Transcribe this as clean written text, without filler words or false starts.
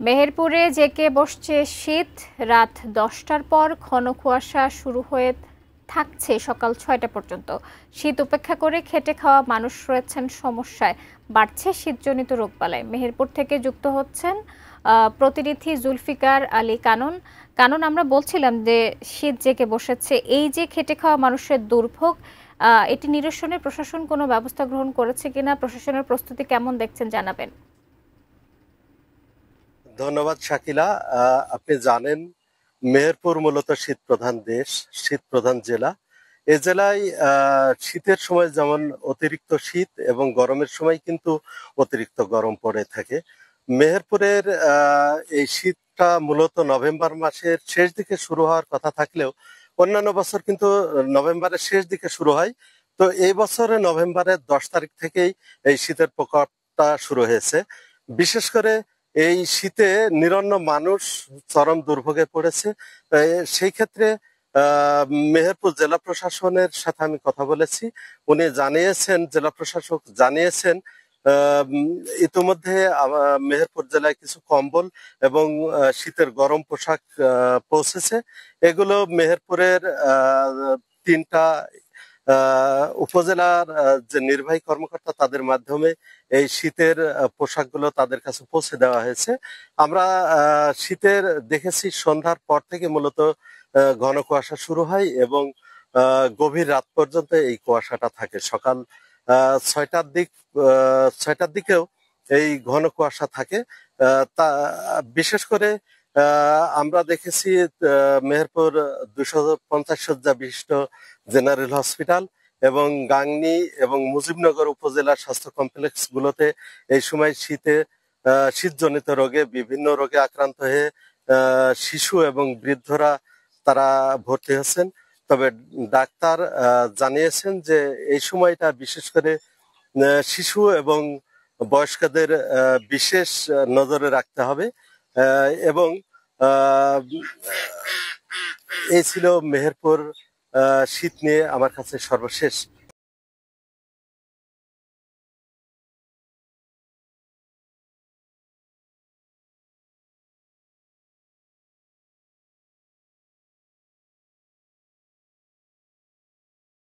মেহেরপুরে জেঁকে বসছে শীত। রাত 10টার পর ঘন কুয়াশা শুরু হয়ে থাকছে সকাল 6টা পর্যন্ত। শীত উপেক্ষা করে খেটে খাওয়া মানুষ রয়েছেন সমস্যায়, বাড়ছে শীতজনিত রোগবালাই। মেহেরপুর থেকে যুক্ত হচ্ছেন প্রতিনিধি জুলফিকার আলী কানন। কানন, আমরা বলছিলাম যে শীত জেঁকে বসেছে, এই যে খেটে খাওয়া মানুষের দুর্ভোগ, এটি নিরসনে প্রশাসন কোনো ব্যবস্থা গ্রহণ করেছে কিনা, প্রশাসনের প্রস্তুতি কেমন দেখছেন জানাবেন। ধন্যবাদ শাকিলা। আপনি জানেন মেহেরপুর মূলত শীত প্রধান দেশ, শীত প্রধান জেলা। এ জেলায় শীতের সময় যেমন অতিরিক্ত শীত এবং গরমের সময় কিন্তু অতিরিক্ত গরম পড়ে থাকে। মেহেরপুরের এই শীতটা মূলত নভেম্বর মাসের শেষ দিকে শুরু হওয়ার কথা থাকলেও অন্যান্য বছর কিন্তু নভেম্বরের শেষ দিকে শুরু হয়। তো এই বছরে নভেম্বরের 10 তারিখ থেকেই এই শীতের প্রকোপটা শুরু হয়েছে। বিশেষ করে এই শীতে নিরন্ন মানুষ চরম দুর্ভোগে পড়েছে। সেই ক্ষেত্রে মেহেরপুর জেলা প্রশাসনের সাথে আমি কথা বলেছি। উনি জানিয়েছেন, জেলা প্রশাসক জানিয়েছেন ইতিমধ্যে মেহেরপুর জেলায় কিছু কম্বল এবং শীতের গরম পোশাক পৌঁছেছে। এগুলো মেহেরপুরের 3টা উপজেলার যে নির্বাহী কর্মকর্তা তাদের মাধ্যমে এই শীতের পোশাকগুলো তাদের কাছে পৌঁছে দেওয়া হয়েছে। আমরা শীতের দেখেছি সন্ধ্যার পর থেকে মূলত ঘন কুয়াশা শুরু হয় এবং গভীর রাত পর্যন্ত এই কুয়াশাটা থাকে। সকাল 6টার দিকেও এই ঘন কুয়াশা থাকে। তা বিশেষ করে আমরা দেখেছি মেহেরপুর 250 শয্যা বিশিষ্ট জেনারেল হসপিটাল এবং গাংনী এবং মুজিবনগর উপজেলার স্বাস্থ্য কমপ্লেক্স গুলোতে এই সময় শীতজনিত রোগে, বিভিন্ন রোগে আক্রান্ত হয়ে শিশু এবং বৃদ্ধরা তারা ভর্তি হচ্ছেন। তবে ডাক্তার জানিয়েছেন যে এই সময়টা বিশেষ করে শিশু এবং বয়স্কদের বিশেষ নজরে রাখতে হবে। এবং এই ছিল মেহেরপুর শীত নিয়ে আমার কাছে সর্বশেষ